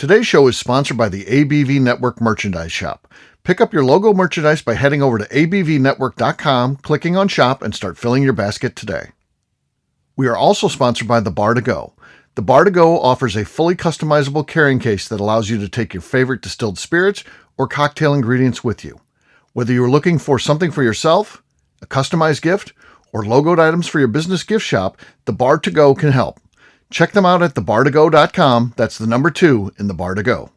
Today's show is sponsored by the ABV Network Merchandise Shop. Pick up your logo merchandise by heading over to abvnetwork.com, clicking on Shop, and start filling your basket today. We are also sponsored by the Bar to Go. The Bar to Go offers a fully customizable carrying case that allows you to take your favorite distilled spirits or cocktail ingredients with you. Whether you're looking for something for yourself, a customized gift, or logoed items for your business gift shop, the Bar to Go can help. Check them out at thebar2go.com. That's the number 2 in the Bar to Go.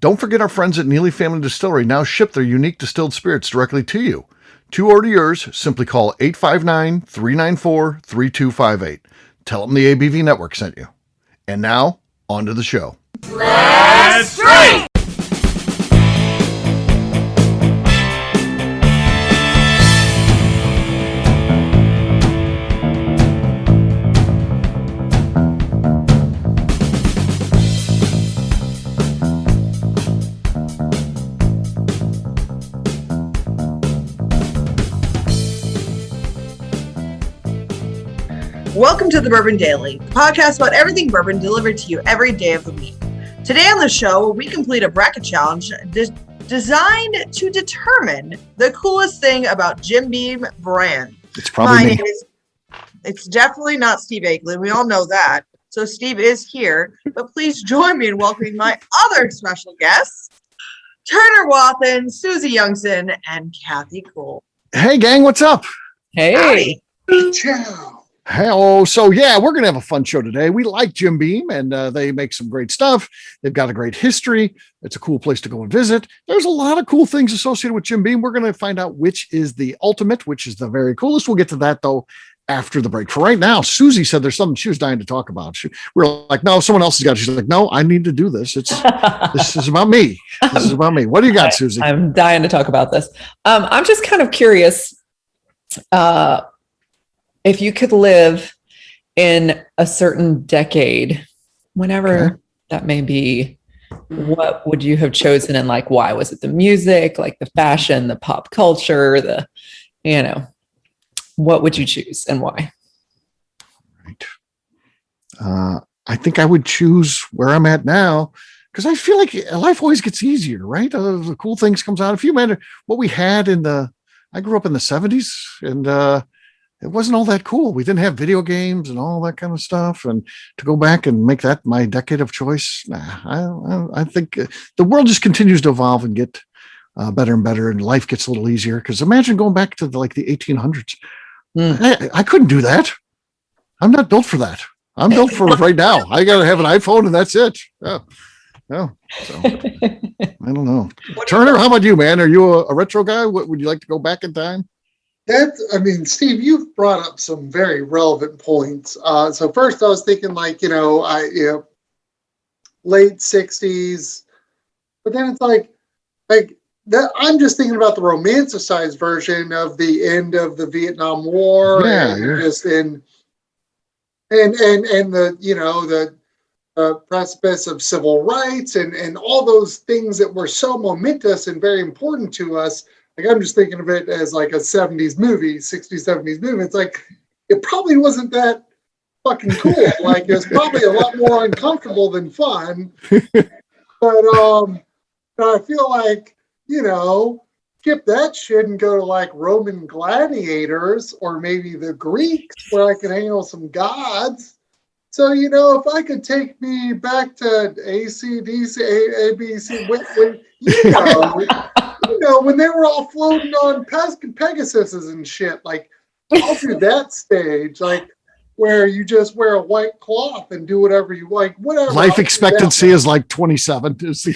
Don't forget our friends at Neely Family Distillery now ship their unique distilled spirits directly to you. To order yours, simply call 859-394-3258. Tell them the ABV Network sent you. And now, on to the show. Let's drink! Welcome to the Bourbon Daily, the podcast about everything bourbon delivered to you every day of the week. Today on the show, we complete a bracket challenge designed to determine the coolest thing about Jim Beam brand. It's probably me. It's definitely not Steve Aikley. We all know that. So Steve is here, but please join me in welcoming my other special guests, Turner Wathen, Susie Youngson, and Kathy Cole. Hey, gang, what's up? Hey. Ciao. Hello. So, yeah, we're going to have a fun show today. We like Jim Beam, and they make some great stuff. They've got a great history. It's a cool place to go and visit. There's a lot of cool things associated with Jim Beam. We're going to find out which is the ultimate, which is the very coolest. We'll get to that, though, after the break. For right now, Susie said there's something she was dying to talk about. We're like, no, someone else has got it. She's like, no, I need to do this. This is about me. This is about me. What do you got, Susie? I'm dying to talk about this. I'm just kind of curious. If you could live in a certain decade, whenever that may be, what would you have chosen and like why? Was it the music, like the fashion, the pop culture, what would you choose and why? Right. I think I would choose where I'm at now because I feel like life always gets easier, right? The cool things comes out. If you remember what we had I grew up in the 70s and, it wasn't all that cool. We didn't have video games and all that kind of stuff. And to go back and make that my decade of choice, I think the world just continues to evolve and get better and better, and life gets a little easier. Because imagine going back to the 1800s. I couldn't do that. I'm not built for that. I'm built for right now. I got to have an iPhone and that's it. So I don't know. Turner, how about you, man? Are you a retro guy? Would you like to go back in time? Steve, you've brought up some very relevant points. So first I was thinking late 60s, but then it's like that. I'm just thinking about the romanticized version of the end of the Vietnam War. Yeah, and just in the precipice of civil rights and all those things that were so momentous and very important to us. Like, I'm just thinking of it as like a 70s movie, 60s, 70s movie. It's like, it probably wasn't that fucking cool. Like, it was probably a lot more uncomfortable than fun. But I feel like, skip that shit and go to like Roman gladiators or maybe the Greeks where I could hang out with some gods. So, if I could take me back to AC/DC, ABC, when they were all floating on Pegasuses and shit, like I'll do that stage, like where you just wear a white cloth and do whatever you like, whatever. Life expectancy is like 27. Is the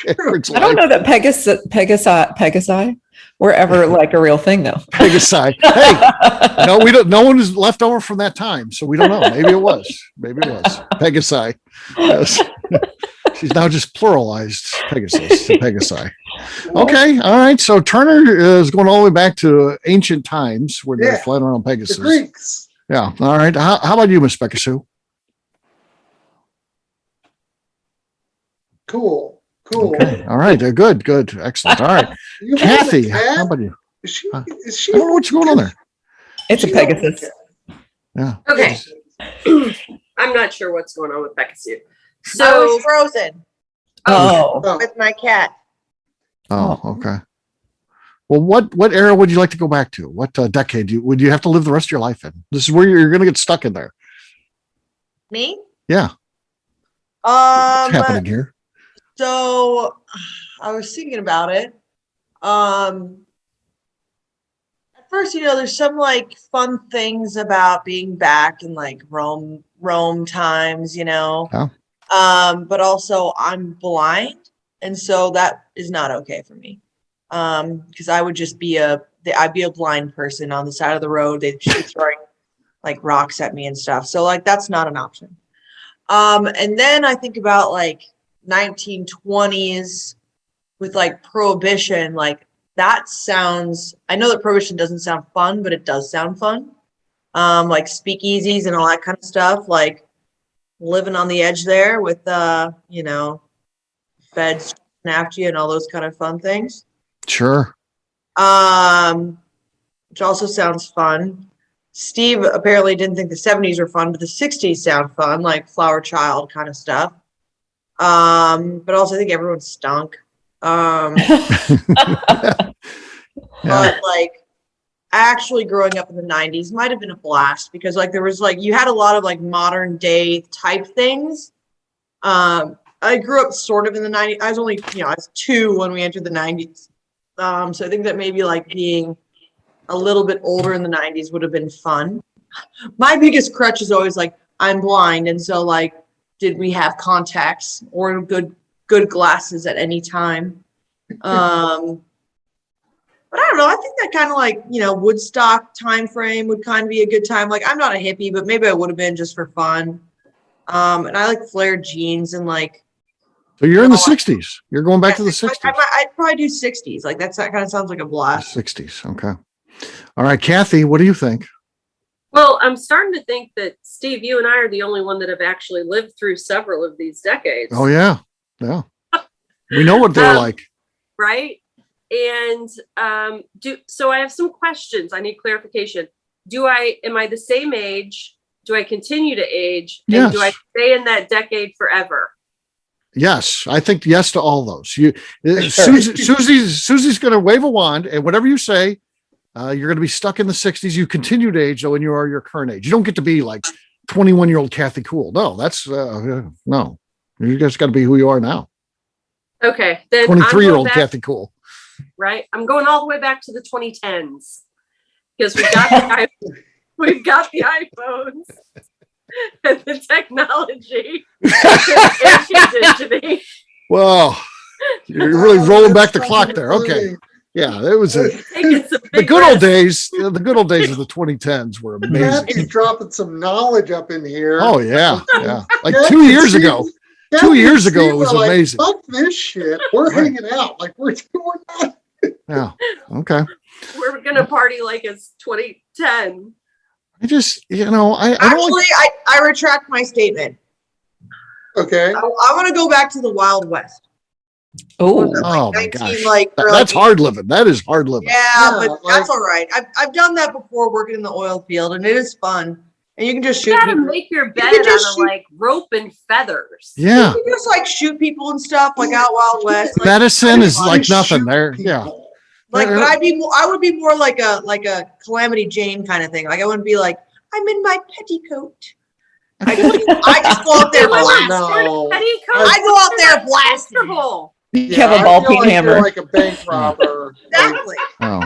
I don't know that Pegasi were ever like a real thing though. Pegasi. Hey, we don't. No one is left over from that time, so we don't know. Maybe it was. Pegasi. Yes. She's now just pluralized Pegasus. Pegasi. Okay, all right. So Turner is going all the way back to ancient times where they're flying around Pegasus. The Greeks. Yeah. All right. How about you, Miss Beka Sue? Cool. Okay. All right. Good. Excellent. All right. Kathy, how about you? Is she? I don't know what's going on there. It's a Pegasus. Yeah. Okay. I'm not sure what's going on with Beka Sue. I So was Frozen Oh, with my cat. Oh, okay. Well, what era would you like to go back to? What decade would you have to live the rest of your life in? This is where you're going to get stuck in there. Me? Yeah, what's Um, happening here? so I was thinking about it. At first, there's some like fun things about being back in like Rome times, Yeah. But also I'm blind, and so that is not okay for me. Because I would just I'd be a blind person on the side of the road. They'd be throwing like rocks at me and stuff. So like that's not an option. And then I think about like 1920s with like prohibition, like that sounds, I know that prohibition doesn't sound fun, but it does sound fun. Like speakeasies and all that kind of stuff, like living on the edge there with feds after you and all those kind of fun things. Sure. Which also sounds fun. Steve apparently didn't think the 70s were fun, but the 60s sound fun, like Flower Child kind of stuff. But also I think everyone stunk. But like actually growing up in the 90s might have been a blast because like there was like you had a lot of like modern day type things. I grew up sort of in the 90s. I was only, I was 2 when we entered the 90s. So I think that maybe like being a little bit older in the 90s would have been fun. My biggest crutch is always like I'm blind, and so like did we have contacts or good glasses at any time? But I don't know. I think that kind of like, Woodstock time frame would kind of be a good time. Like I'm not a hippie, but maybe I would have been just for fun. And I like flared jeans and like. So you're in the 60s. You're going back to the 60s. I'd probably do 60s. Like that kind of sounds like a blast. 60s. Okay. All right, Kathy, what do you think? well, I'm starting to think that Steve, you and I are the only one that have actually lived through several of these decades. Oh yeah. Yeah. We know what they're like. Right? And so I have some questions. I need clarification. Am I the same age? Do I continue to age? And Yes. do I stay in that decade forever? Yes, I think yes to all those. Sure. Susie's going to wave a wand, and whatever you say, you're going to be stuck in the 60s. You continue to age, though, when you are your current age. You don't get to be like 21-year-old Kathy Cool. No, that's no. You just got to be who you are now. Okay, then 23-year-old Kathy Cool. Right, I'm going all the way back to the 2010s because we've got the iPhones and the technology air conditioning. Well, you're really rolling back the clock there. Okay. Yeah, it was Taking some the big good old risks. days. The good old days of the 2010s were amazing. Matthew's dropping some knowledge up in here. Oh yeah, yeah. Like Kathy 2 years and ago. Steve- 2 years Kathy and ago, Steve it was were like, amazing. Fuck this shit. We're Right. hanging out. Like we're not. Yeah. Okay. We're gonna party like it's 2010. I just, I don't like. Actually, I retract my statement. Okay. I want to go back to the Wild West. oh, Oh my 19, gosh. like, or That's like- hard living. That is hard living. Yeah, Yeah, but like- that's all right. I've done that before working in the oil field, and it is fun. And you can just You shoot gotta people. make your can bed just out of shoot- like rope and feathers. Yeah. You can just like shoot people and stuff, like out Wild West. Like, Medicine is fun. like Shoot nothing there. Yeah. people. Like, but I would be more like a Calamity Jane kind of thing. Like I wouldn't be like, I'm in my petticoat. I just go out there Oh, blast. no. Petticoat. I go out there blasting. Comfortable. you have a I ball feel peen like hammer. You're like a bank robber. Like, Exactly. Oh,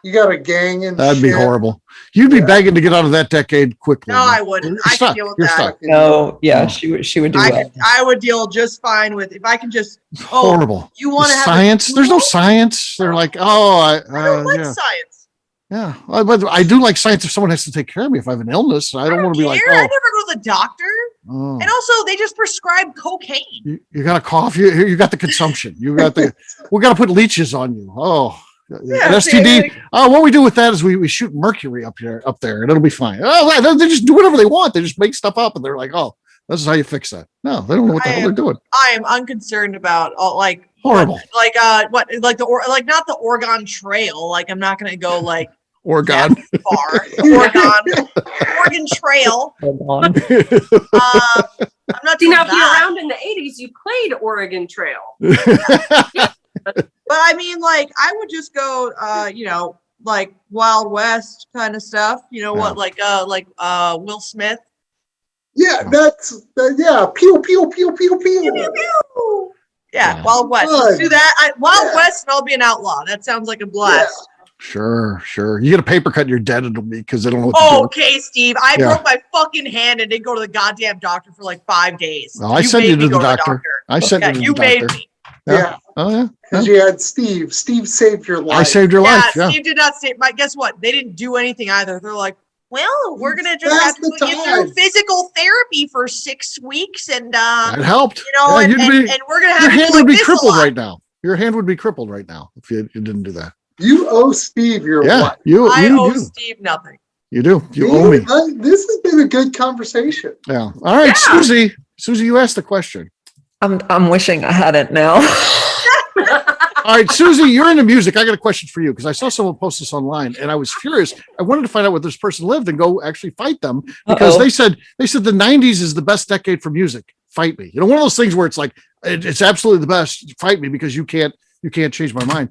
you got a gang and that'd be shit. horrible. You'd be Yeah. begging to get out of that decade quickly. No, I wouldn't. You're I could stuck. deal with You're that. stuck. No, yeah, she would do well. I would deal just fine with if I can just. It's Oh, horrible. you want to have a Science? There's no duel? science. They're like, oh, I don't like yeah. science. Yeah. But I do like science if someone has to take care of me. If I have an illness, I don't want to be like, care. I oh, never go to the doctor. oh. And also, they just prescribe cocaine. You got a cough. You got the consumption. We got to put leeches on you. Oh, an STD. Oh, what we do with that is we shoot mercury up there, and it'll be fine. Oh, they just do whatever they want. They just make stuff up, and they're like, oh, this is how you fix that. No, they don't know what the hell they're doing. I am unconcerned about all like Horrible. not the Oregon Trail. Like I'm not gonna go like Oregon. Far. Oregon Trail. I'm not See, doing now if you're that. around in the 80s, you played Oregon Trail. But I mean, like, I would just go, like Wild West kind of stuff. You know what? Like Will Smith. Yeah, yeah. Pew, pew, pew, pew, pew. Yeah, Wild West. Fun. Let's do that. Wild Yeah. West, and I'll be an outlaw. That sounds like a blast. Sure. You get a paper cut, you're dead. It'll be because they don't know what to do. Okay, Steve. I broke my fucking hand and didn't go to the goddamn doctor for like 5 days. Well, I sent you made to me the go doctor. I sent you to you the made doctor. me. Yeah. Oh yeah. Because you had Steve. Steve saved your life. I saved your life. Yeah, Yeah. Steve did not say. But guess what? They didn't do anything either. They're like, well, we're gonna just Pass have to the put you time. through physical therapy for 6 weeks, and That helped. and you'd be- we're gonna your have you hand do would like be this a crippled lot. right now. Your hand would be crippled right now if you didn't do that. You owe Steve your Yeah, life. I owe do. Steve nothing. You do. You owe me. This has been a good conversation. Yeah. All right, Yeah. Susie. Susie, you asked the question. I'm wishing I hadn't now. All right, Susie, you're into music. I got a question for you because I saw someone post this online and I was curious. I wanted to find out where this person lived and go actually fight them because Uh-oh. they said the 90s is the best decade for music. Fight me. You know, one of those things where it's like it's absolutely the best. Fight me because you can't change my mind.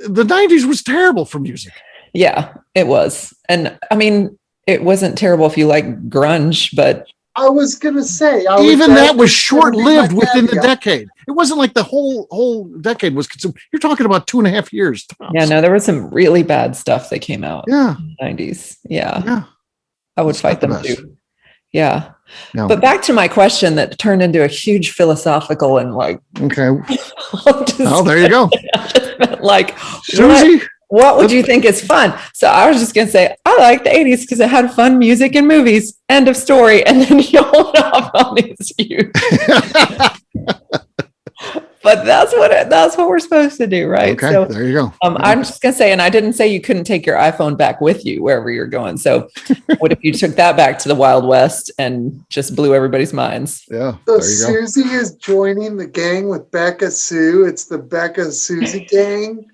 The 90s was terrible for music. Yeah, it was. And I mean, it wasn't terrible if you like grunge, but I was gonna say Even that was gonna be my short-lived within the caveat. decade. It wasn't like the whole decade was consumed. You're talking about 2.5 years. Tops. yeah, no, there was some really bad stuff that came out Yeah. in the 90s. Yeah, Yeah. I would It's fight not them the best. too. Yeah. No. But back to my question that turned into a huge philosophical and like, Okay. just, Oh, there you go. like, Susie. what would you think is fun? So I was just going to say, I like the 80s because it had fun music and movies. End of story. And then you hold off on these huge. But that's what we're supposed to do, right? Okay, So there you go. I'm just going to say, and I didn't say you couldn't take your iPhone back with you wherever you're going. So what if you took that back to the Wild West and just blew everybody's minds? Yeah, So there you go. Susie is joining the gang with Beka Sue. It's the Beka Susie gang.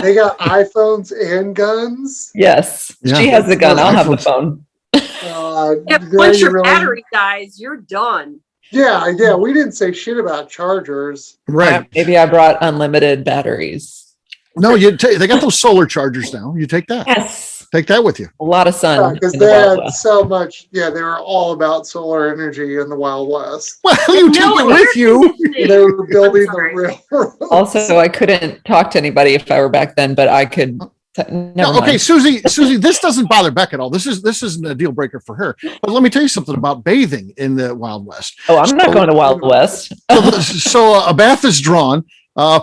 They got iPhones and guns. Yes. Yeah. She has the gun. I'll have the iPhones. phone. If Yeah, once you your really- battery dies, you're done. Yeah. We didn't say shit about chargers. Right. Maybe I brought unlimited batteries. No, they got those solar chargers now. You take that. Yes. Take that with you. A lot of sun. Because in the they Wild had West. so much. Yeah, they were all about solar energy in the Wild West. Well, you take No, it with you. They were building the sorry. railroad. Also, I couldn't talk to anybody if I were back then, but I could. Never No, okay, mind. Susie, this doesn't bother Beck at all. This isn't a deal breaker for her. But let me tell you something about bathing in the Wild West. Oh, I'm not going to Wild West. So a bath is drawn.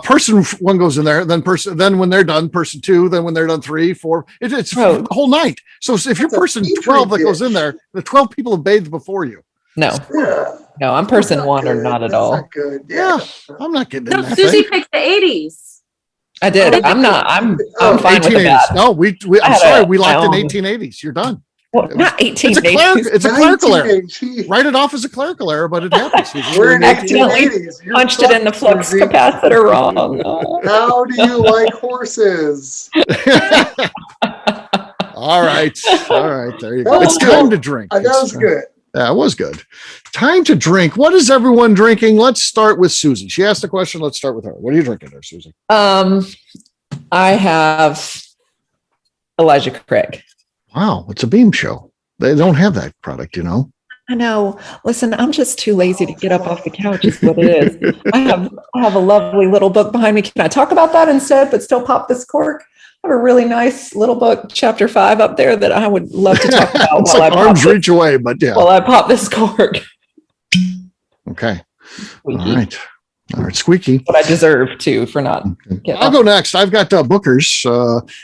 Person one goes in there, then when they're done, person two, then when they're done, 3, 4. It's Oh. the whole night. So if you're That's a person petri 12 that goes in dish. there, the 12 people have bathed before you. No, Yeah. no, I'm person That's one or good. not at That's all. Not good. Yeah, I'm not getting in No, that Susie thing. picked the 80s. I did. I'm not. I'm fine with the 1880s. bath. No, I I'm had sorry, a- we my locked in own- 1880s. You're done. Well, not It's a 1880s. it's a clerical error. 1980s. Write it off as a clerical error, but it happens. We're in Accidentally 1880s. You're Punched it in the flux Susie. capacitor wrong. Oh. How do you like horses? All right. There you go. That was It's time good. to drink. That was good. Yeah, it was good. Time to drink. What is everyone drinking? Let's start with Susie. She asked a question. Let's start with her. What are you drinking there, Susie? I have Elijah Craig. Wow, it's a Beam show. They don't have that product, you know. I know. Listen, I'm just too lazy to get up off the couch. Is what it is. I have a lovely little book behind me. Can I talk about that instead, but still pop this cork? I have a really nice little book, chapter 5, up there that I would love to talk about It's while like I pop arm's this, reach away, but yeah. while I pop this cork. Okay. All right. Squeaky. What I deserve to for not. getting I'll off. go next. I've got Booker's,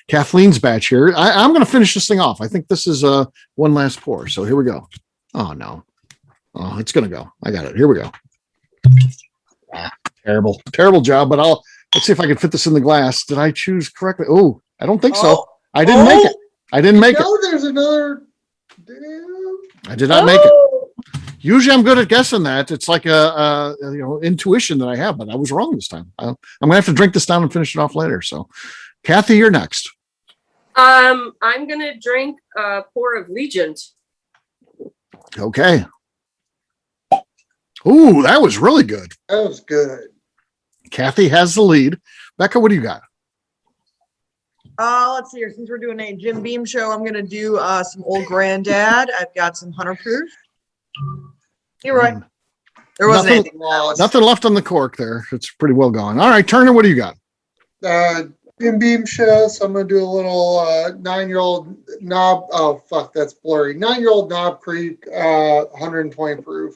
Kathleen's batch here. I'm going to finish this thing off. I think this is one last pour. So here we go. Oh, no. Oh, it's going to go. I got it. Here we go. Terrible job, but let's see if I can fit this in the glass. Did I choose correctly? Oh, I don't think so. I didn't make it. I didn't make it. No, there's another. I did not make it. Usually I'm good at guessing that. It's like a intuition that I have, but I was wrong this time. I'm going to have to drink this down and finish it off later. So Kathy, you're next. I'm gonna drink a pour of Regent. Okay. Ooh, that was really good. That was good. Kathy has the lead. Beka, what do you got? Let's see here. Since we're doing a Jim Beam show, I'm gonna do some Old Granddad. I've got some Hunter Proof. You're right. There wasn't Nothing- anything lost. Nothing left on the cork there. It's pretty well gone. All right, Turner, what do you got? Jim Beam show, so I'm gonna do a little 9-year-old knob. Oh fuck, that's blurry. 9-year-old Knob Creek, 120 proof.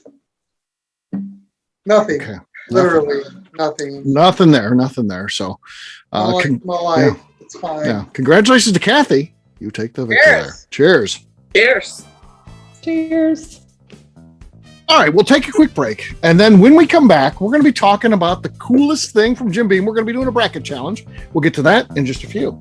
Nothing. Okay. Literally nothing. Nothing there. So, I like my life. It's fine. yeah. Congratulations to Kathy. You take the victory there. Cheers. Cheers. Cheers. All right, we'll take a quick break. And then when we come back, we're going to be talking about the coolest thing from Jim Beam. We're going to be doing a bracket challenge. We'll get to that in just a few.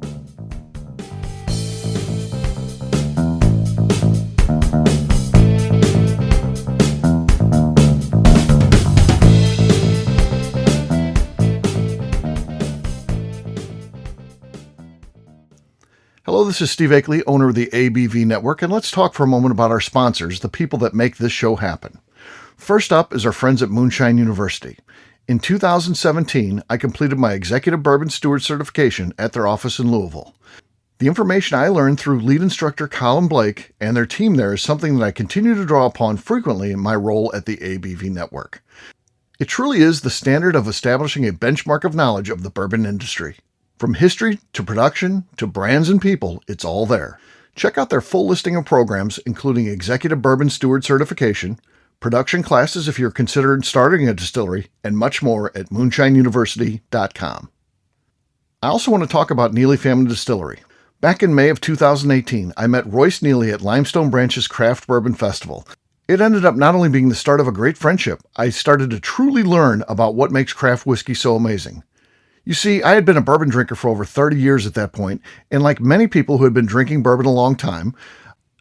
Hello, this is Steve Akeley, owner of the ABV Network, and let's talk for a moment about our sponsors, the people that make this show happen. First up is our friends at Moonshine University. In 2017, I completed my Executive Bourbon Steward certification at their office in Louisville. The information I learned through lead instructor Colin Blake and their team there is something that I continue to draw upon frequently in my role at the ABV Network. It truly is the standard of establishing a benchmark of knowledge of the bourbon industry. From history to production to brands and people, it's all there. Check out their full listing of programs, including Executive Bourbon Steward certification, production classes if you're considering starting a distillery, and much more at moonshineuniversity.com. I also want to talk about Neely Family Distillery. Back in May of 2018, I met Royce Neely at Limestone Branch's Craft Bourbon Festival. It ended up not only being the start of a great friendship, I started to truly learn about what makes craft whiskey so amazing. You see, I had been a bourbon drinker for over 30 years at that point, and like many people who had been drinking bourbon a long time,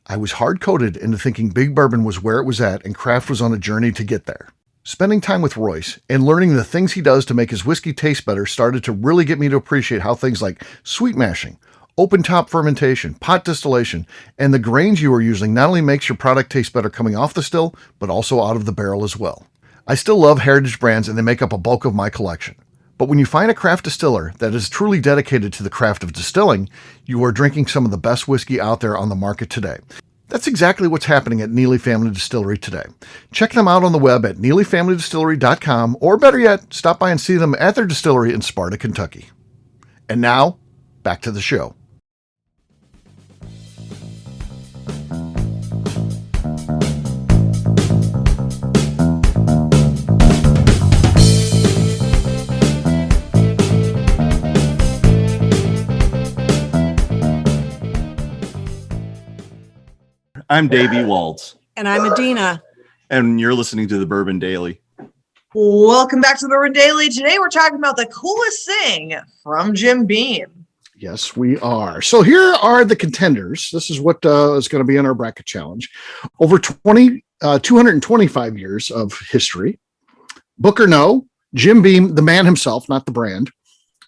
I was hard-coded into thinking big bourbon was where it was at and craft was on a journey to get there. Spending time with Royce and learning the things he does to make his whiskey taste better started to really get me to appreciate how things like sweet mashing, open top fermentation, pot distillation, and the grains you are using not only makes your product taste better coming off the still, but also out of the barrel as well. I still love heritage brands and they make up a bulk of my collection. But when you find a craft distiller that is truly dedicated to the craft of distilling, you are drinking some of the best whiskey out there on the market today. That's exactly what's happening at Neely Family Distillery today. Check them out on the web at neelyfamilydistillery.com, or better yet, stop by and see them at their distillery in Sparta, Kentucky. And now, back to the show. I'm Davey Waltz, And I'm Adina. and you're listening to the Bourbon Daily. Welcome back to the Bourbon Daily. Today we're talking about the coolest thing from Jim Beam. Yes, we are. So here are the contenders. This is what is going to be in our bracket challenge. Over 225 years of history. Booker No, Jim Beam, the man himself, not the brand.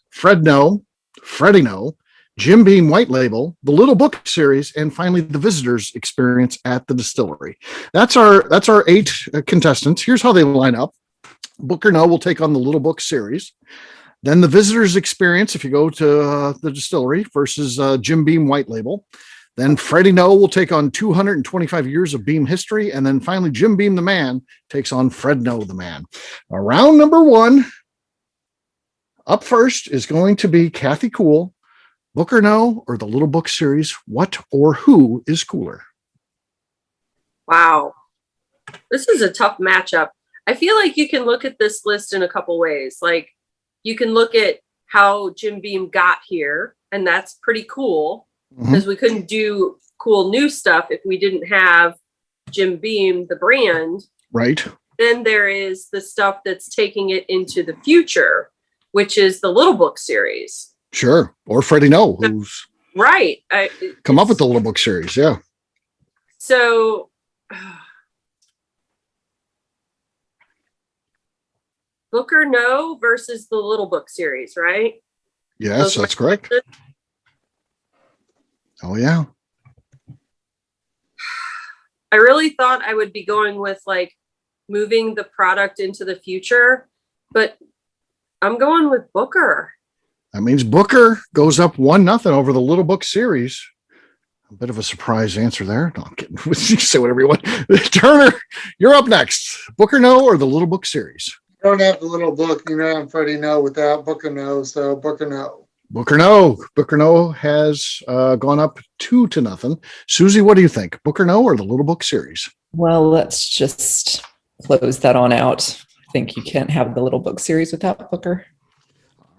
Fred No, Freddie No, Jim Beam White Label, the Little Book series, and finally the visitors experience at the distillery. That's our 8 contestants. Here's how they line up. Booker No will take on the Little Book series. Then the visitors experience, if you go to the distillery, versus Jim Beam White Label. Then Freddie No will take on 225 years of Beam history. And then finally, Jim Beam the man takes on Fred No the man. Round number 1. Up first is going to be Kathy Cool. Booker No or the Little Book series, what or who is cooler? Wow. This is a tough matchup. I feel like you can look at this list in a couple ways. Like you can look at how Jim Beam got here, and that's pretty cool because we couldn't do cool new stuff if we didn't have Jim Beam, the brand. Right. Then there is the stuff that's taking it into the future, which is the Little Book series. Sure. Or Freddie No, who's Right. come up with the Little Book series. Yeah. So Booker No versus the Little Book series, right? Yes, Those that's correct. Oh, yeah. I really thought I would be going with like moving the product into the future, but I'm going with Booker. That means Booker goes up 1-0 over the Little Book series. A bit of a surprise answer there. No, I'm kidding. You say whatever you want. Turner, you're up next. Booker no or the Little Book series? I don't have the little book, I'm Freddie no without Booker no, so Booker no. Booker no. Booker no has gone up 2-0. Susie, what do you think? Booker no or the Little Book series? Well, let's just close that on out. I think you can't have the Little Book series without Booker.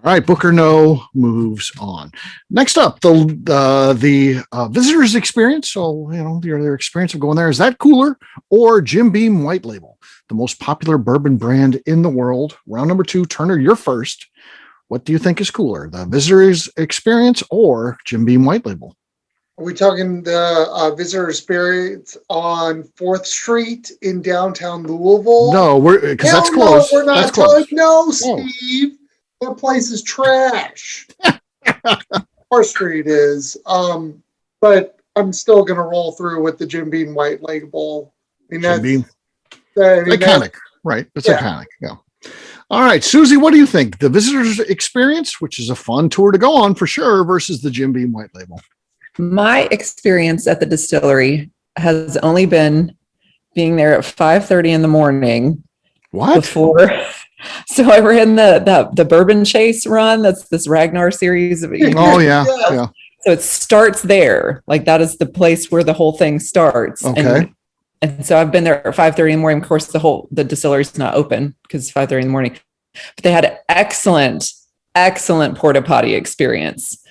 All right, Booker no moves on. Next up, the visitors experience. So, their experience of going there. Is that cooler or Jim Beam White Label, the most popular bourbon brand in the world? Round number 2, Turner, you're first. What do you think is cooler, the visitors experience or Jim Beam White Label? Are we talking the visitor experience on 4th Street in downtown Louisville? No, because that's Hell close. No, we're not That's close. talking. No, Steve. That place is trash. 4th Street is. But I'm still going to roll through with the Jim Beam White Label. Jim Beam. Iconic, right? It's Yeah. iconic. Yeah. All right, Susie, what do you think? The visitors experience, which is a fun tour to go on for sure, versus the Jim Beam White Label? My experience at the distillery has only been being there at 5:30 in the morning. What? Before. So I ran the Bourbon Chase run. That's this Ragnar series. Oh, yeah. So it starts there. Like that is the place where the whole thing starts. Okay. And so I've been there at 5:30 in the morning. Of course, the distillery is not open because it's 5:30 in the morning. But they had an excellent porta potty experience.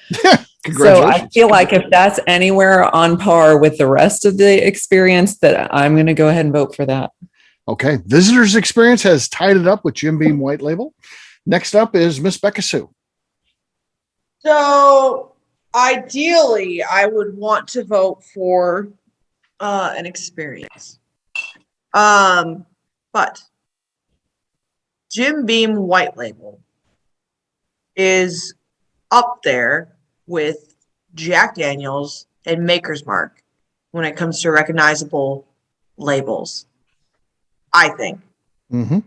So I feel like if that's anywhere on par with the rest of the experience, that I'm going to go ahead and vote for that. Okay. Visitors experience has tied it up with Jim Beam White Label. Next up is Miss Beka Sue. So ideally, I would want to vote for an experience. But Jim Beam White Label is up there with Jack Daniels and Maker's Mark when it comes to recognizable labels, I think. Mm-hmm.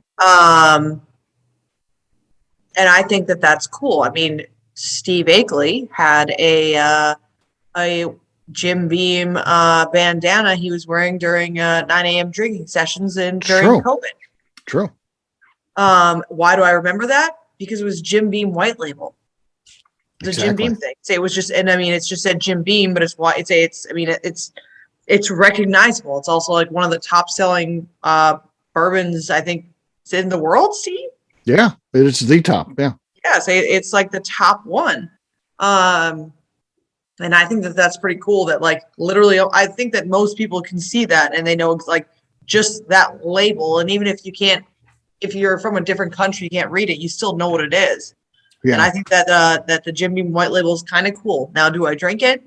And I think that that's cool. I mean, Steve Akeley had a Jim Beam bandana he was wearing during 9 a.m. drinking sessions and during COVID. True. Why do I remember that? Because it was Jim Beam White Label. The Jim Beam thing. So it was just, and I mean, it's just said Jim Beam, but it's recognizable. It's also like one of the top selling bourbons, I think, in the world, Steve. Yeah, it's the top. Yeah. Yeah, so it's like the top one. And I think that that's pretty cool that like literally, I think that most people can see that and they know it's like just that label. And even if you can't, if you're from a different country, you can't read it, you still know what it is. Yeah. And I think that that the Jim Beam White Label is kind of cool. Now, do I drink it?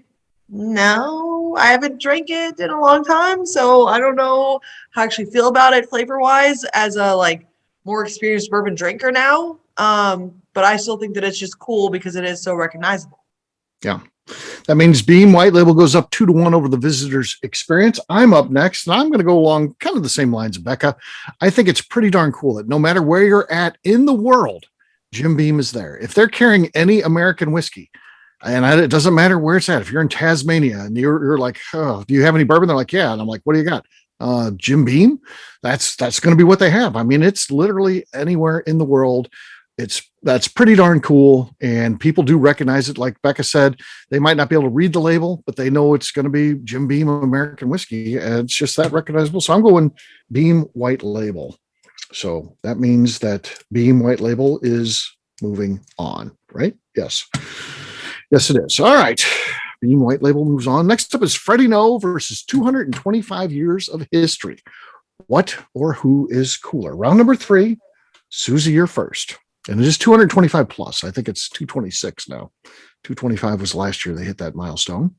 No, I haven't drank it in a long time, so I don't know how I actually feel about it flavor-wise as a like more experienced bourbon drinker now. But I still think that it's just cool because it is so recognizable. Yeah. That means Beam White Label goes up 2-1 over the visitors experience. I'm up next, and I'm going to go along kind of the same lines of Beka. I think it's pretty darn cool that no matter where you're at in the world, Jim Beam is there. If they're carrying any American whiskey, and it doesn't matter where it's at, if you're in Tasmania and you're like, oh, do you have any bourbon? They're like, yeah. And I'm like, what do you got? Jim Beam. That's going to be what they have. I mean, it's literally anywhere in the world. That's pretty darn cool. And people do recognize it. Like Beka said, they might not be able to read the label, but they know it's going to be Jim Beam American whiskey. And it's just that recognizable. So I'm going Beam White Label. So that means that Beam White Label is moving on, right? Yes. Yes, it is. All right. Beam White Label moves on. Next up is Freddie No versus 225 years of history. What or who is cooler? Round number 3. Susie, you're first. And it is 225 plus. I think it's 226 now. 225 was last year. They hit that milestone.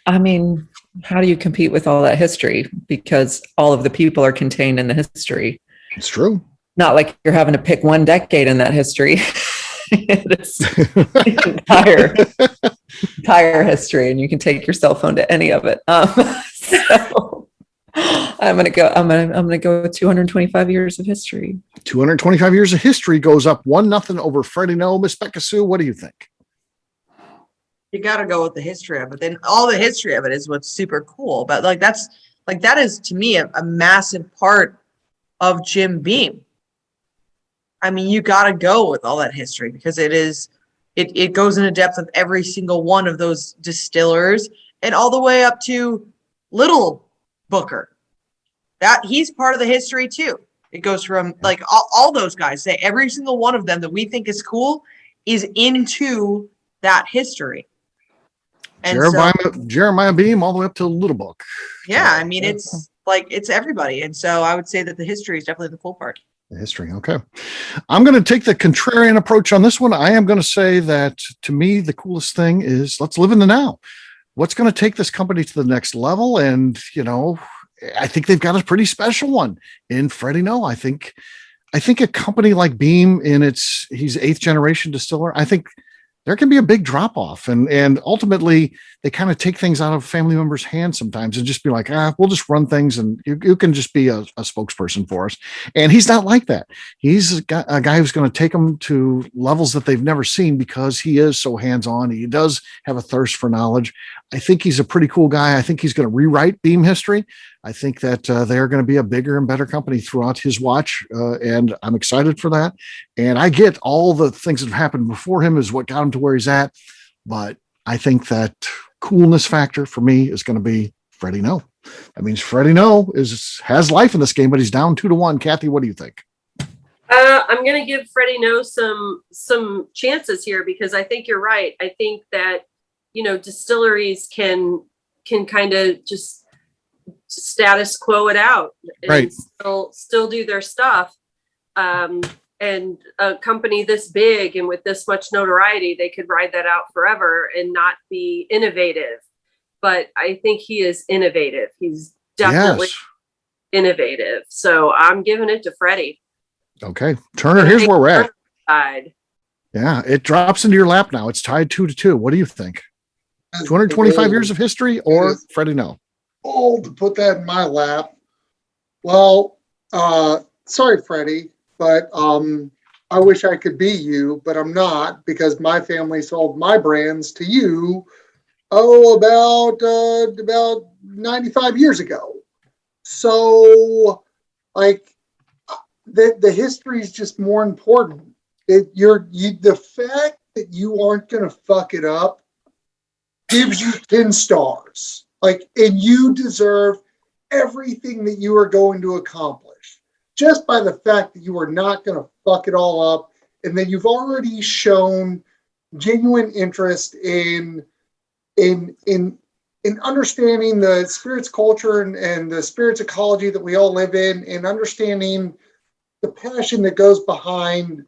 I mean, how do you compete with all that history? Because all of the people are contained in the history. It's true. Not like you're having to pick one decade in that history. It is entire history, and you can take your cell phone to any of it. So I'm gonna go with 225 years of history. 225 years of history goes up 1-0 over Freddie No. Miss Beka Sue, what do you think? You got to go with the history of it. Then all the history of it is what's super cool. But that is to me a massive part of Jim Beam. I mean, you got to go with all that history because it goes into depth of every single one of those distillers and all the way up to Little Booker. That he's part of the history too. It goes from like all those guys say every single one of them that we think is cool is into that history. And Jeremiah Beam all the way up to Little Book. Yeah, I mean it's everybody. And so I would say that the history is definitely the cool part. The history. Okay. I'm going to take the contrarian approach on this one. I am going to say that to me, the coolest thing is let's live in the now. What's going to take this company to the next level? And, I think they've got a pretty special one in Freddie No. I think a company like Beam he's 8th generation distiller. I think there can be a big drop off and ultimately they kind of take things out of family members' hands sometimes and just be like, we'll just run things and you can just be a spokesperson for us. And he's not like that. He's a guy who's going to take them to levels that they've never seen because he is so hands-on. He does have a thirst for knowledge. I think he's a pretty cool guy. I think he's going to rewrite Beam history. I think that they're going to be a bigger and better company throughout his watch. And I'm excited for that. And I get all the things that have happened before him is what got him to where he's at. But I think that coolness factor for me is going to be Freddie No. That means Freddie No has life in this game, but he's down 2-1. Kathy, what do you think? I'm going to give Freddie No some chances here because I think you're right. I think that, distilleries can kind of just status quo it out and right. still do their stuff. And a company this big and with this much notoriety, they could ride that out forever and not be innovative. But I think he is innovative. He's definitely innovative. So I'm giving it to Freddie. Okay. Turner, here's where we're at. Tied. Yeah, it drops into your lap now. It's tied 2-2. What do you think? 225 years of history or Freddie No? Old to put that in my lap. Well, sorry, Freddie, but I wish I could be you, but I'm not because my family sold my brands to you. About 95 years ago. So, the history is just more important. The fact that you aren't going to fuck it up gives you 10 stars. And you deserve everything that you are going to accomplish just by the fact that you are not going to fuck it all up and that you've already shown genuine interest in understanding the spirits culture and the spirits ecology that we all live in and understanding the passion that goes behind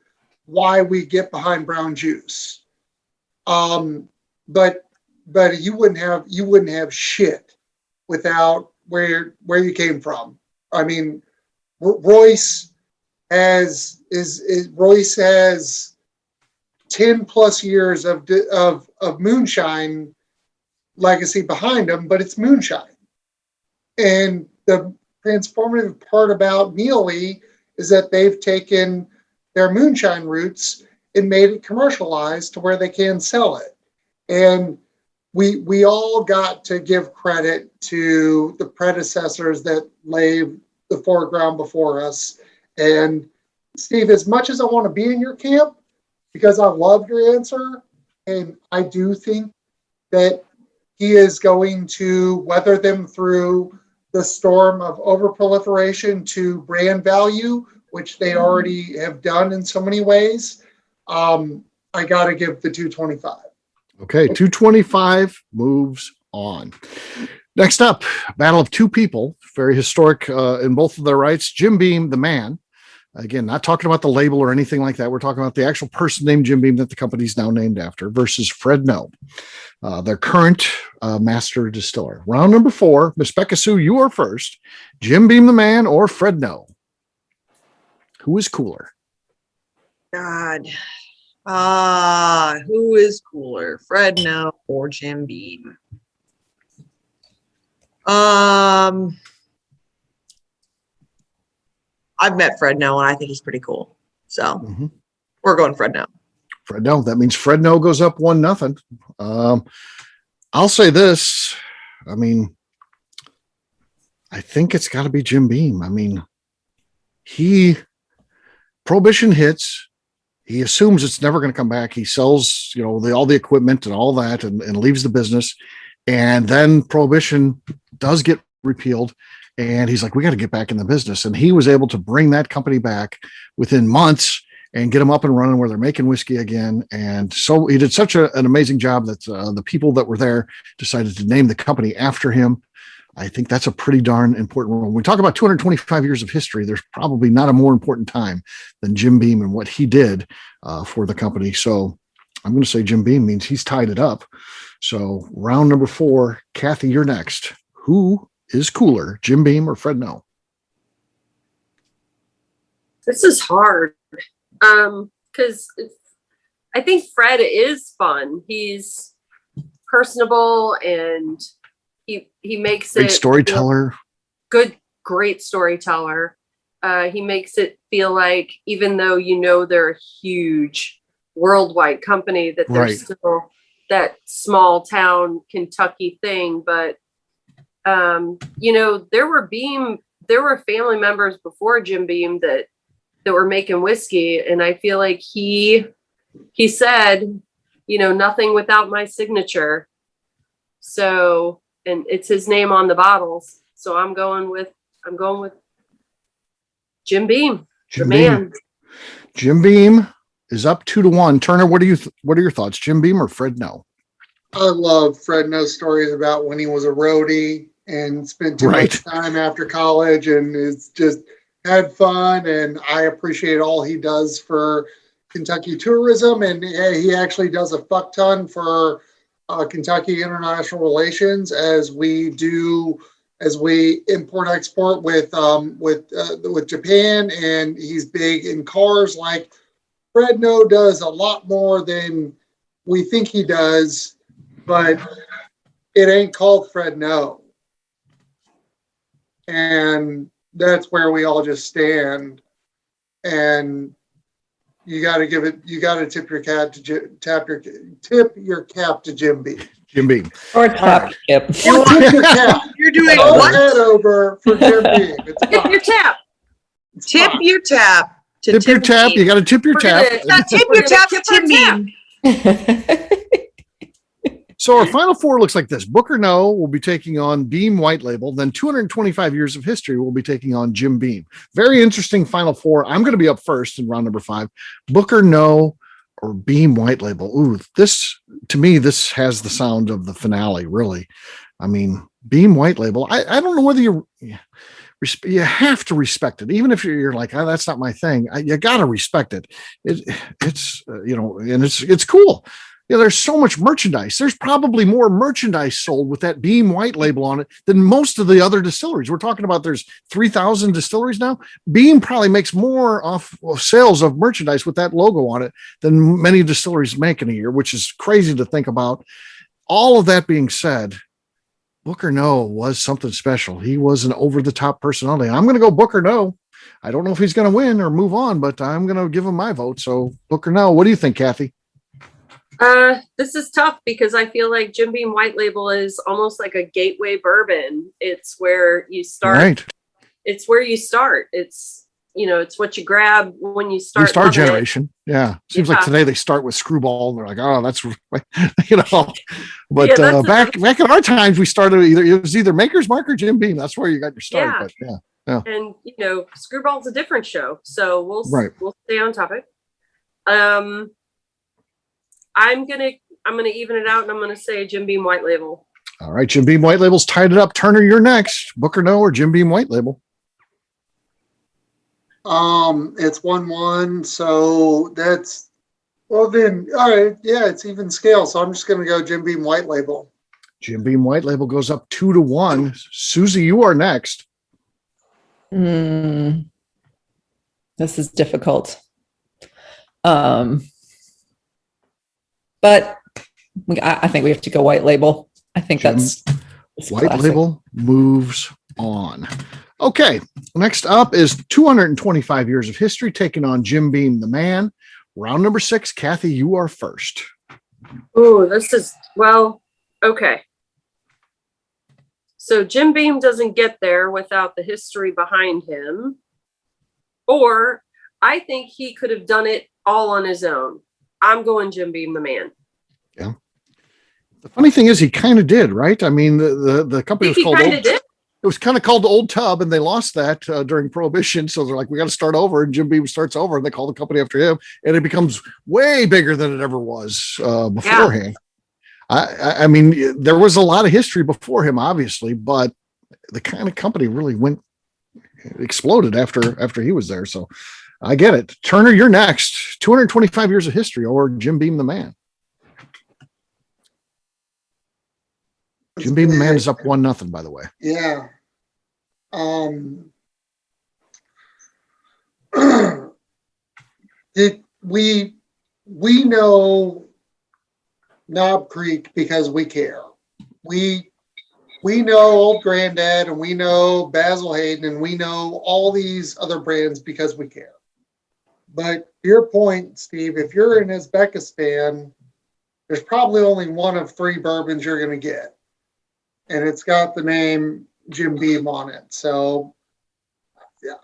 why we get behind brown juice. But you wouldn't have shit without where you came from. I mean, Royce has 10 plus years of moonshine legacy behind him, but it's moonshine. And the transformative part about Neely is that they've taken their moonshine roots and made it commercialized to where they can sell it. And we all got to give credit to the predecessors that laid the foreground before us. And Steve, as much as I want to be in your camp, because I love your answer, and I do think that he is going to weather them through the storm of overproliferation to brand value, which they already have done in so many ways. I got to give the 225. Okay, 225 moves on. Next up, battle of two people, very historic in both of their rights. Jim Beam, the man. Again, not talking about the label or anything like that. We're talking about the actual person named Jim Beam that the company's now named after versus Fred No, their current master distiller. Round number 4, Miss Beka Sue, you are first. Jim Beam, the man, or Fred No? Who is cooler? God. Who is cooler, Fredno or Jim Beam? I've met Fredno and I think he's pretty cool. So we're going Fredno. Fredno. That means Fredno goes up 1-0. I'll say this. I mean, I think it's got to be Jim Beam. I mean, Prohibition hits. He assumes it's never going to come back. He sells, all the equipment and all that and leaves the business. And then Prohibition does get repealed. And he's like, we got to get back in the business. And he was able to bring that company back within months and get them up and running where they're making whiskey again. And so he did such an amazing job that the people that were there decided to name the company after him. I think that's a pretty darn important role. When we talk about 225 years of history, there's probably not a more important time than Jim Beam and what he did for the company. So I'm going to say Jim Beam means he's tied it up. So round number 4, Kathy, you're next. Who is cooler, Jim Beam or Fredno? This is hard because I think Fred is fun. He's personable and he makes Great it storyteller. Great storyteller. He makes it feel like even though they're a huge worldwide company, that they're still that small town Kentucky thing. But there were family members before Jim Beam that were making whiskey, and I feel like he said, nothing without my signature. So, and it's his name on the bottles. So I'm going with Jim Beam. Jim Beam. Jim Beam is up 2-1. Turner, what are your thoughts? Jim Beam or Fredno? I love Fredno's stories about when he was a roadie and spent too much time after college and is just had fun. And I appreciate all he does for Kentucky tourism. And he actually does a fuck ton for Kentucky international relations as we import export with Japan, and he's big in cars. Like Fredno does a lot more than we think he does, but it ain't called Fredno, and that's where we all just stand. And you got to tip your cap to Jim Beam. Jim Beam. Or tap tip. Or tip your cap. You're doing Throw what? head over for Jim Beam. It's Tip fine. your tap. It's Tip fine. your tap. To Tip your tap. Beam. You got to tip your tap. Tip your tap to Tim Beam. So our final 4 looks like this. Booker No will be taking on Beam White Label. Then 225 years of history will be taking on Jim Beam. Very interesting final 4. I'm going to be up first in round number 5. Booker No or Beam White Label. Ooh, to me, this has the sound of the finale, really. I mean, Beam White Label. I don't know whether you have to respect it, even if you're like, oh, that's not my thing. You got to respect it. It's and it's cool. There's so much merchandise. There's probably more merchandise sold with that Beam White Label on it than most of the other distilleries. We're talking about there's 3,000 distilleries now. Beam probably makes more off of sales of merchandise with that logo on it than many distilleries make in a year, which is crazy to think about. All of that being said, Booker No was something special. He was an over-the-top personality. I'm going to go Booker No. I don't know if he's going to win or move on, but I'm going to give him my vote. So Booker No. What do you think, Kathy? This is tough because I feel like Jim Beam White Label is almost like a gateway bourbon. It's where you start. Right. It's where you start. It's what you grab when you start. Start generation. Yeah. Seems like today they start with Screwball and they're like, oh, that's But back in our times, we started it was either Maker's Mark or Jim Beam. That's where you got your start. Yeah. But yeah. And Screwball's a different show, so we'll stay on topic. I'm gonna even it out, and I'm gonna say Jim Beam White Label. All right, Jim Beam White Label's tied it up. Turner, you're next. Booker No or Jim Beam White Label? It's 1-1, so that's then. All right, yeah, it's even scale. So I'm just gonna go Jim Beam White Label. Jim Beam White Label goes up 2-1. Susie, you are next. This is difficult. but I think we have to go white label. I think that's White classic. label moves on. Okay, next up is 225 years of history taking on Jim Beam, the man. Round number 6, Kathy, you are first. Oh, this is, well, okay. So Jim Beam doesn't get there without the history behind him. Or I think he could have done it all on his own. I'm going Jim Beam, the man. Yeah. The funny thing is, he kind of did, right? I mean, the company was called it was kind of called Old Tub, and they lost that during Prohibition. So they're like, we got to start over. And Jim Beam starts over, and they call the company after him, and it becomes way bigger than it ever was beforehand. Yeah. I mean, there was a lot of history before him, obviously, but the kind of company really exploded after he was there. So I get it. Turner, you're next. 225 years of history, or Jim Beam, the man. Jim Beam, the man, is up 1-0, by the way. Yeah. We know Knob Creek because we care. We know Old Granddad, and we know Basil Hayden, and we know all these other brands because we care. But your point, Steve, if you're in Uzbekistan, there's probably only one of 3 bourbons you're going to get. And it's got the name Jim Beam on it. So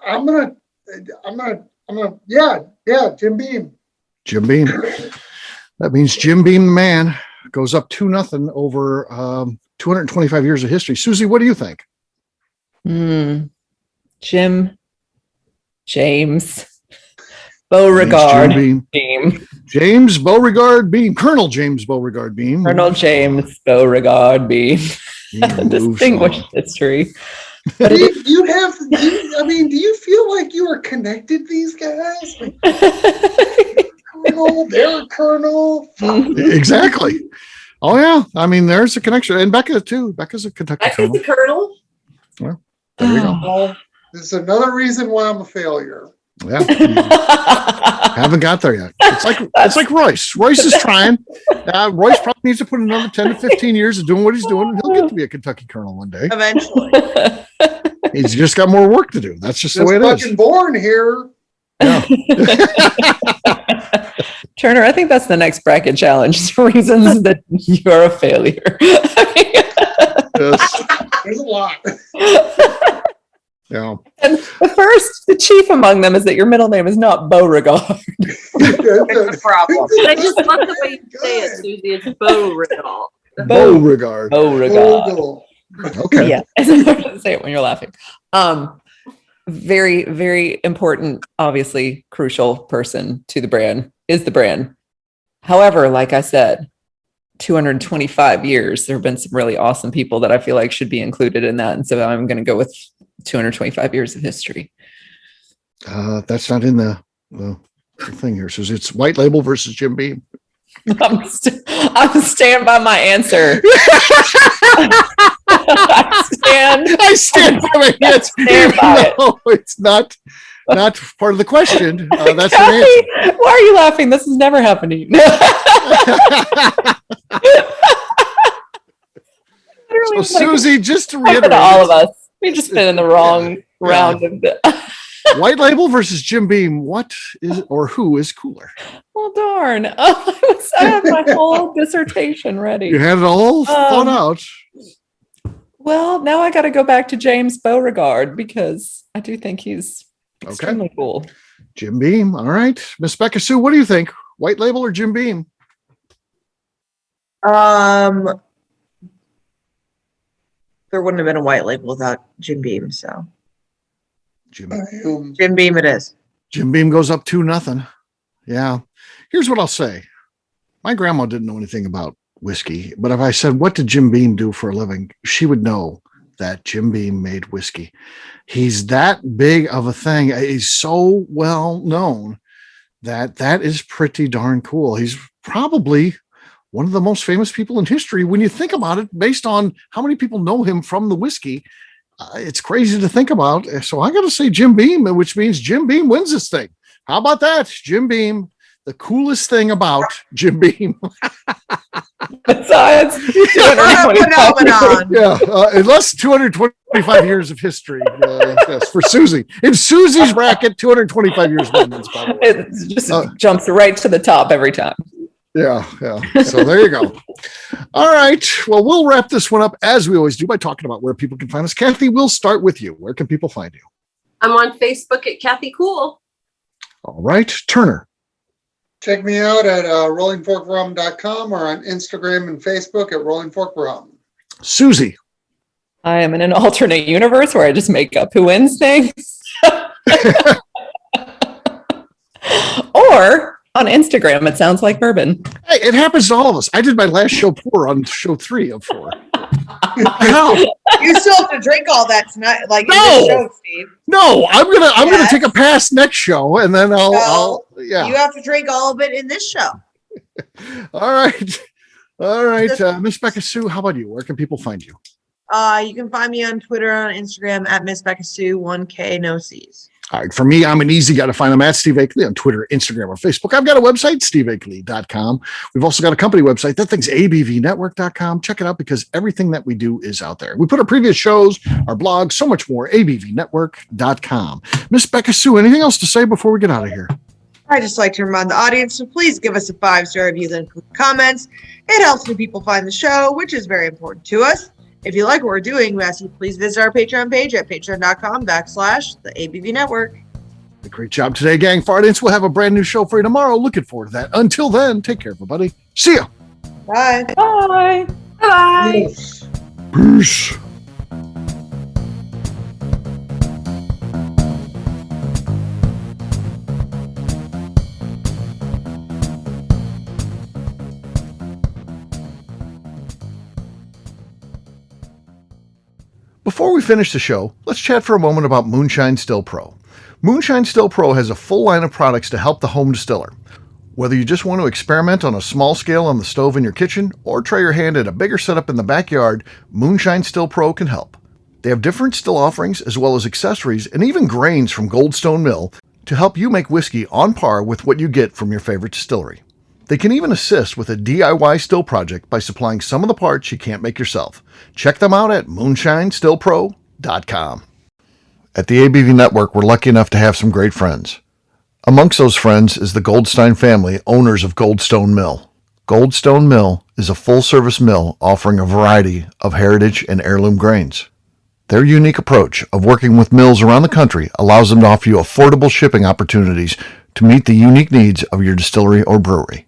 I'm gonna, Jim Beam. Jim Beam. That means Jim Beam, the man, goes up 2-0 over 225 years of history. Susie, what do you think? James Beauregard Beam. James Beauregard Beam. Colonel James Beauregard Beam. Colonel James Beauregard Beam. Distinguished history. Do you feel like you are connected to these guys? Like, Colonel, they're a colonel. Exactly. Oh, yeah. I mean, there's a connection. And Beka, too. Beka's a Kentucky colonel. Becca's the colonel. Well, there you go. Well, this is another reason why I'm a failure. Yeah. Haven't got there yet. It's like Royce. Royce is trying. Royce probably needs to put another 10 to 15 years of doing what he's doing, and he'll get to be a Kentucky colonel one day. Eventually. He's just got more work to do. That's just the way it is. Fucking born here. Yeah. Turner, I think that's the next bracket challenge. Reasons that you're a failure. Yes. There's a lot. Yeah. And the chief among them is that your middle name is not Beauregard. It's a problem. I just love the way you say it, Susie. It's Beauregard. Beauregard. Okay. Yeah, it's hard to say it when you're laughing. Very, very important, obviously crucial person to the brand is the brand. However, like I said, 225 years, there have been some really awesome people that I feel like should be included in that. And so I'm going to go with 225 years of history. That's not in the thing here. So it's white label versus Jim Beam. I'm staying by my answer. I stand by my answer. No, it's not part of the question. That's Kathy, an answer. why are you laughing? This has never happened to you. So Susie, just to reiterate, all of us, we've just been in the wrong round of the white label versus Jim Beam. What is or who is cooler? Well, darn. I had my whole dissertation ready. You had it all thought out. Well, now I got to go back to James Beauregard because I do think he's extremely cool. Jim Beam. All right. Miss Beka Sue, what do you think? White label or Jim Beam? There wouldn't have been a white label without Jim Beam, so Jim Beam it is. Jim Beam goes up 2-0. Yeah. Here's what I'll say. My grandma didn't know anything about whiskey, but if I said, what did Jim Beam do for a living? She would know that Jim Beam made whiskey. He's that big of a thing. He's so well known that is pretty darn cool. He's probably one of the most famous people in history when you think about it, based on how many people know him from the whiskey. It's crazy to think about. So I got to say Jim Beam, which means Jim Beam wins this thing. How about that? Jim Beam, the coolest thing about Jim Beam. Besides, Phenomenon. Yeah, unless 225 years of history. Yes, for Susie. In Susie's bracket, 225 years of evidence, by the way. it just jumps right to the top every time. Yeah. So there you go. All right. Well, we'll wrap this one up as we always do by talking about where people can find us. Kathy, we'll start with you. Where can people find you? I'm on Facebook at Kathy Cool. All right. Turner. Check me out at rollingforkrum.com or on Instagram and Facebook at rollingforkrum. Susie. I am in an alternate universe where I just make up who wins things. Or on Instagram, it sounds like bourbon. Hey, it happens to all of us. I did my last show pour on show 3 of 4. How? You still have to drink all that tonight, like in No. this show, Steve. No, I'm gonna Yes. take a pass next show, and then I'll yeah. You have to drink all of it in this show. All right, Miss Beka Sue. How about you? Where can people find you? You can find me on Twitter, on Instagram at Miss Beka Sue, 1K, no C's. All right, for me, I'm an easy guy to find. I'm at Steve Akeley on Twitter, Instagram, or Facebook. I've got a website, steveakeley.com. We've also got a company website. That thing's abvnetwork.com. Check it out because everything that we do is out there. We put our previous shows, our blog, so much more, abvnetwork.com. Miss Beka Sue, anything else to say before we get out of here? I just like to remind the audience to please give us a 5-star review and comments. It helps new people find the show, which is very important to us. If you like what we're doing, we ask you please visit our Patreon page at patreon.com/the ABV Network. Great job today, gang. For audience, we'll have a brand new show for you tomorrow. Looking forward to that. Until then, take care, everybody. See ya. Bye. Bye. Bye. Peace. Before we finish the show, let's chat for a moment about Moonshine Still Pro. Moonshine Still Pro has a full line of products to help the home distiller. Whether you just want to experiment on a small scale on the stove in your kitchen or try your hand at a bigger setup in the backyard, Moonshine Still Pro can help. They have different still offerings as well as accessories and even grains from Goldstone Mill to help you make whiskey on par with what you get from your favorite distillery. They can even assist with a DIY still project by supplying some of the parts you can't make yourself. Check them out at moonshinestillpro.com. At the ABV Network, we're lucky enough to have some great friends. Amongst those friends is the Goldstein family, owners of Goldstone Mill. Goldstone Mill is a full-service mill offering a variety of heritage and heirloom grains. Their unique approach of working with mills around the country allows them to offer you affordable shipping opportunities to meet the unique needs of your distillery or brewery.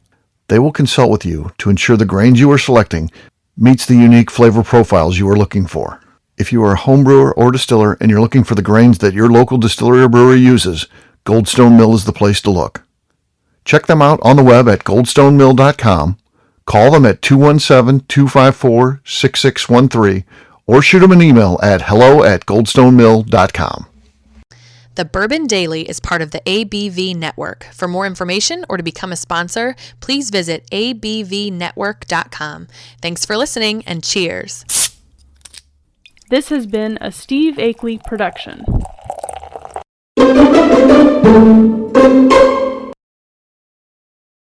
They will consult with you to ensure the grains you are selecting meets the unique flavor profiles you are looking for. If you are a home brewer or distiller and you're looking for the grains that your local distillery or brewery uses, Goldstone Mill is the place to look. Check them out on the web at goldstonemill.com, call them at 217-254-6613, or shoot them an email at hello@goldstonemill.com. The Bourbon Daily is part of the ABV Network. For more information or to become a sponsor, please visit abvnetwork.com. Thanks for listening and cheers. This has been a Steve Akeley production.